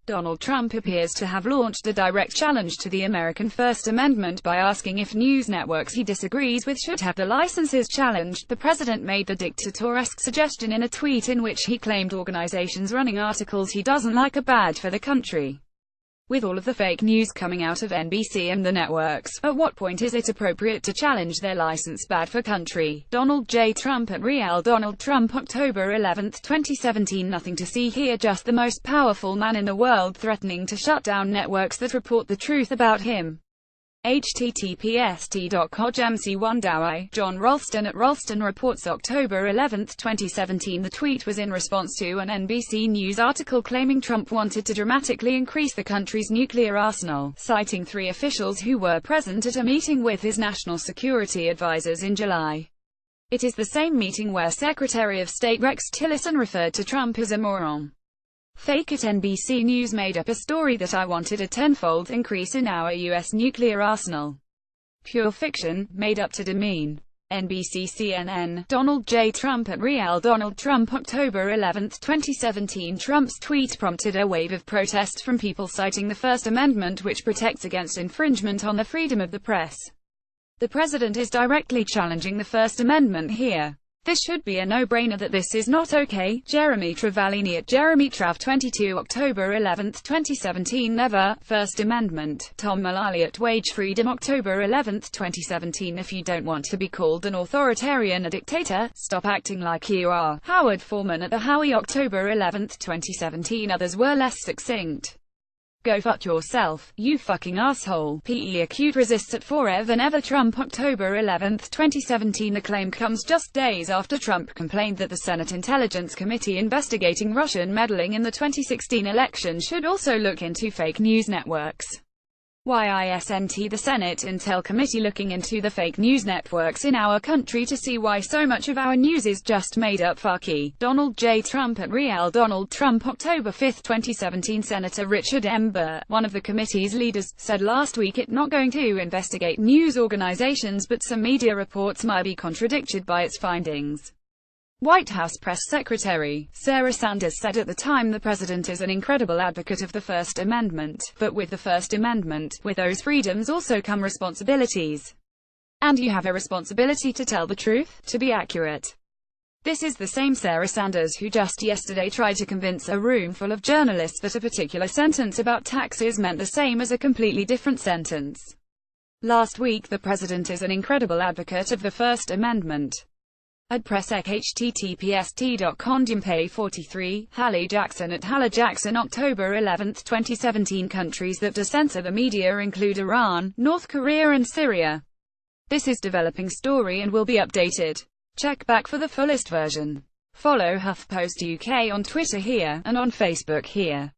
Donald Trump appears to have launched a direct challenge to the American First Amendment by asking if news networks he disagrees with should have their licenses challenged. The president made the dictator-esque suggestion in a tweet in which he claimed organizations running articles he doesn't like are bad for the country. With all of the fake news coming out of NBC and the networks, at what point is it appropriate to challenge their license? Bad for country. Donald J. Trump at Real Donald Trump, October 11, 2017. Nothing to see here, just the most powerful man in the world threatening to shut down networks that report the truth about him. https://t.cogmc1dowie. John Ralston at Ralston Reports, October 11, 2017. The tweet was in response to an NBC News article claiming Trump wanted to dramatically increase the country's nuclear arsenal, citing 3 officials who were present at a meeting with his national security advisors in July. It is the same meeting where Secretary of State Rex Tillerson referred to Trump as a moron. Fake at NBC News made up a story that I wanted a tenfold increase in our U.S. nuclear arsenal. Pure fiction, made up to demean NBC. CNN. Donald J. Trump at Real Donald Trump, October 11, 2017. Trump's tweet prompted a wave of protest from people citing the First Amendment, which protects against infringement on the freedom of the press. The president is directly challenging the First Amendment here. This should be a no-brainer that this is not okay. Jeremy Travaglini at Jeremy Trav 22, October 11, 2017. Never. First Amendment. Tom Mullally at Wage Freedom, October 11, 2017. If you don't want to be called an authoritarian, a dictator, stop acting like you are. Howard Foreman at The Howie, October 11, 2017. Others were less succinct. Go fuck yourself, you fucking asshole. PE acute resists at Forever Than Ever. Trump, October 11, 2017. The claim comes just days after Trump complained that the Senate Intelligence Committee investigating Russian meddling in the 2016 election should also look into fake news networks. YISNT. The Senate Intel Committee looking into the fake news networks in our country to see why so much of our news is just made up. Fucky. Donald J. Trump at Real Donald Trump, October 5, 2017. Senator Richard M. Burr, one of the committee's leaders, said last week it not going to investigate news organizations, but some media reports might be contradicted by its findings. White House Press Secretary Sarah Sanders said at the time the president is an incredible advocate of the First Amendment, but with the First Amendment, with those freedoms also come responsibilities. And you have a responsibility to tell the truth, to be accurate. This is the same Sarah Sanders who just yesterday tried to convince a room full of journalists that a particular sentence about taxes meant the same as a completely different sentence. Last week the president is an incredible advocate of the First Amendment. At PressEC. https://t.condumpe 43. Hallie Jackson at Halle Jackson, October 11, 2017. Countries that censor the media include Iran, North Korea and Syria. This is developing story and will be updated. Check back for the fullest version. Follow HuffPost UK on Twitter here, and on Facebook here.